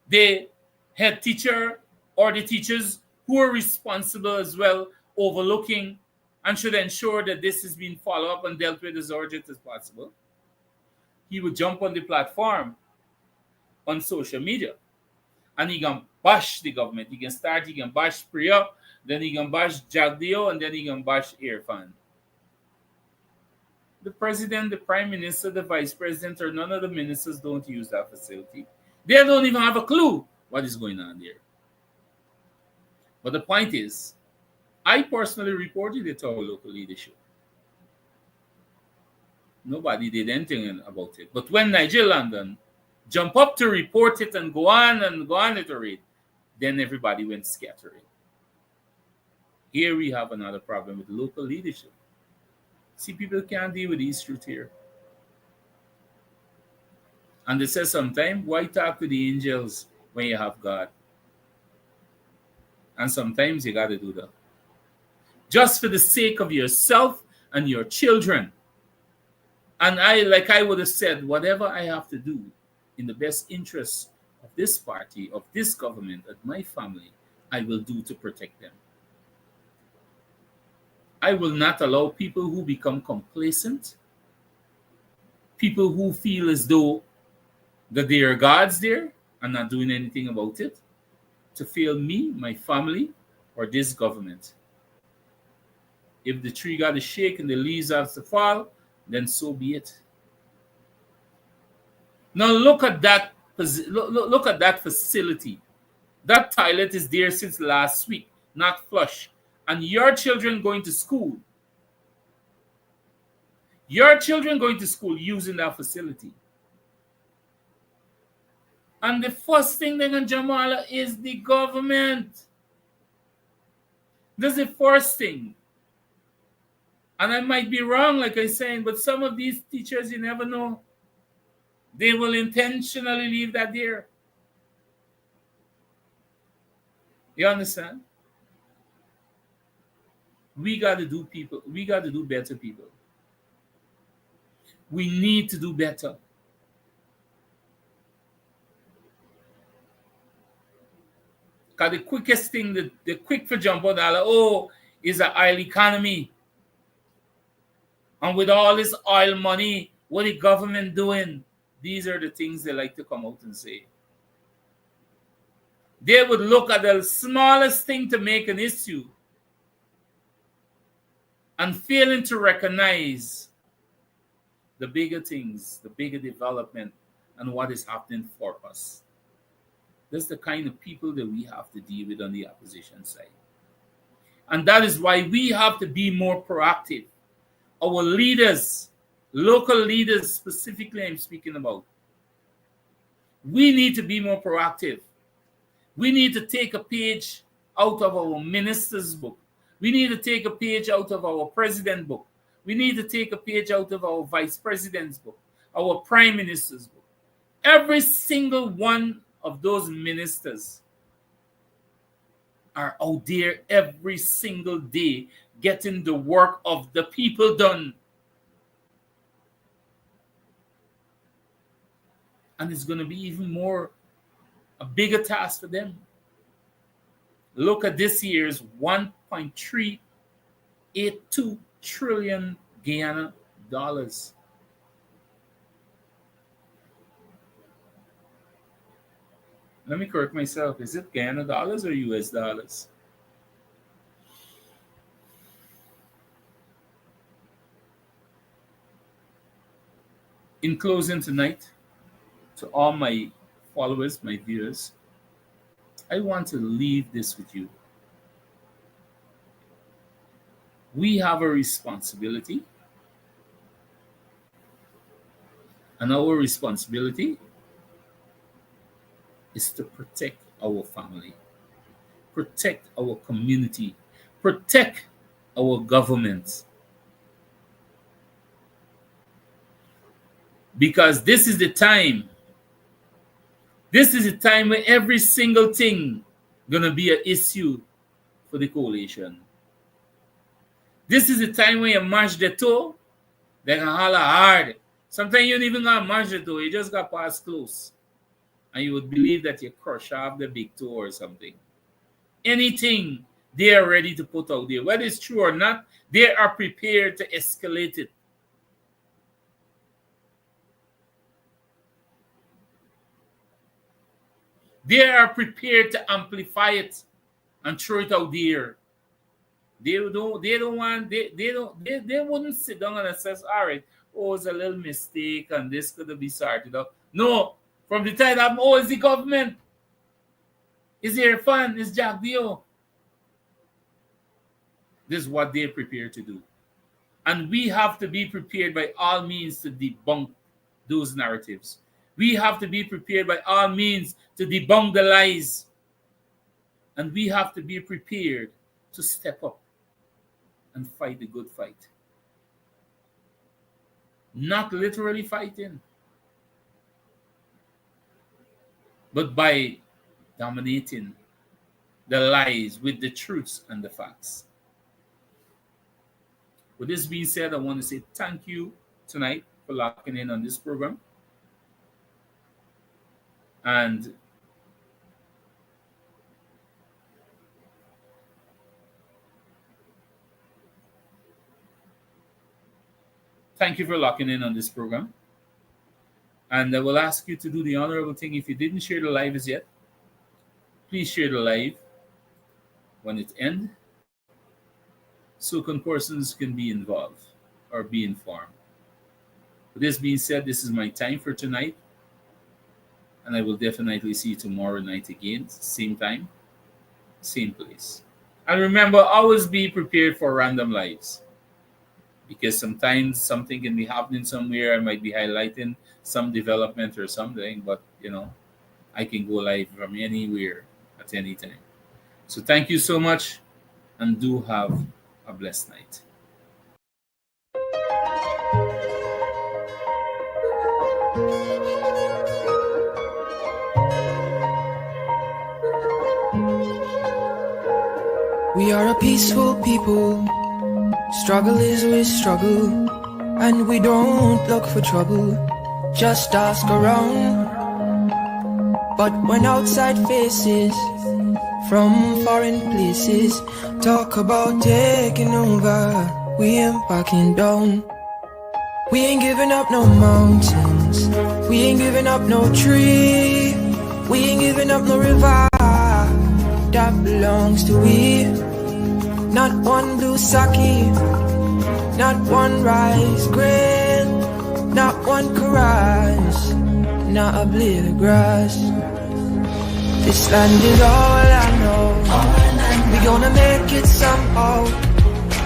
the head teacher or the teachers who are responsible as well, overlooking and should ensure that this is being followed up and dealt with as urgent as possible. He would jump on the platform on social media and he can bash the government. He can bash Priya, then he can bash Jagdeo, and then he can bash Irfan. The president, the prime minister, the vice president, or none of the ministers don't use that facility. They don't even have a clue what is going on there. But the point is, I personally reported it to our local leadership. Nobody did anything about it. But when Nigel London jumped up to report it and go on iterate, then everybody went scattering. Here we have another problem with local leadership. See, people can't deal with these truths here. And they say sometimes, why talk to the angels when you have God? And sometimes you got to do that. Just for the sake of yourself and your children. And I would have said, whatever I have to do in the best interest of this party, of this government, of my family, I will do to protect them. I will not allow people who become complacent, people who feel as though that they are gods there and not doing anything about it, to fail me, my family, or this government. If the tree got to shake and the leaves have to fall, then so be it. Now look at that. Look at that facility. That toilet is there since last week, not flush. And your children going to school. Your children going to school using that facility. And the first thing they're going to Jamala is the government. That's the first thing. And I might be wrong, like I'm saying, but some of these teachers, you never know. They will intentionally leave that there. You understand? We got to do better, people. We need to do better. Because the quickest thing, the quick for jump on, is an oil economy. And with all this oil money, what the government doing? These are the things they like to come out and say. They would look at the smallest thing to make an issue and failing to recognize the bigger things, the bigger development, and what is happening for us. That's the kind of people that we have to deal with on the opposition side. And that is why we have to be more proactive. Our leaders, local leaders specifically I'm speaking about, we need to be more proactive. We need to take a page out of our minister's book. We need to take a page out of our president's book. We need to take a page out of our vice president's book, our prime minister's book. Every single one of those ministers are out there every single day getting the work of the people done. And it's going to be even more, a bigger task for them. Look at this year's 1.382 trillion Guyana dollars. Let me correct myself. Is it Guyana dollars or US dollars? In closing tonight, to all my followers, my viewers, I want to leave this with you. We have a responsibility, and our responsibility is to protect our family, protect our community, protect our government. Because this is the time where every single thing gonna be an issue for the coalition. This is the time when you mash the toe, they can holler hard. Sometimes you don't even got mash the toe, you just got pass close. And you would believe that you crush off the big toe or something. Anything they are ready to put out there, whether it's true or not, they are prepared to escalate it. They are prepared to amplify it and throw it out there. They wouldn't sit down and assess, all right, oh, it's a little mistake and this could be sorted out. No, from the time I'm, oh, it's the government. It's Irfan, it's Jack Dio. This is what they're prepared to do. And we have to be prepared by all means to debunk those narratives. We have to be prepared by all means to debunk the lies. And we have to be prepared to step up and fight the good fight. Not literally fighting, but by dominating the lies with the truths and the facts. With this being said, I want to say thank you tonight for locking in on this program. And thank you for locking in on this program. And I will ask you to do the honorable thing. If you didn't share the live as yet, please share the live when it ends, so persons can be involved or be informed. With this being said, this is my time for tonight. And I will definitely see you tomorrow night again, same time, same place. And remember, always be prepared for random lives. Because sometimes something can be happening somewhere. I might be highlighting some development or something, but I can go live from anywhere at any time. So thank you so much, and do have a blessed night. We are a peaceful people. Struggle is we struggle, and we don't look for trouble. Just ask around. But when outside faces from foreign places talk about taking over, we ain't backing down. We ain't giving up no mountains, we ain't giving up no tree, we ain't giving up no river that belongs to we. Not one blue sake, not one rice grain, not one caress, not a blade of grass. This land is all I know. We gonna make it somehow.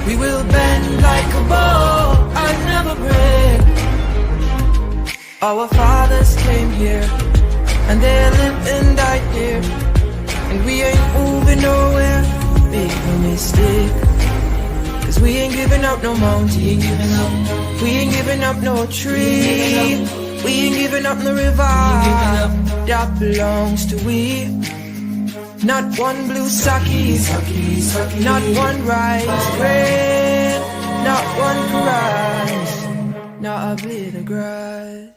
We will bend like a bow and never break. Our fathers came here, and they lived and died here, and we ain't moving nowhere. Make no mistake, cause we ain't giving up no mountain, we ain't giving up no tree, we ain't giving up no river that belongs to we. Not one blue sake, not one rice grain, not one grass, not a blade of grass.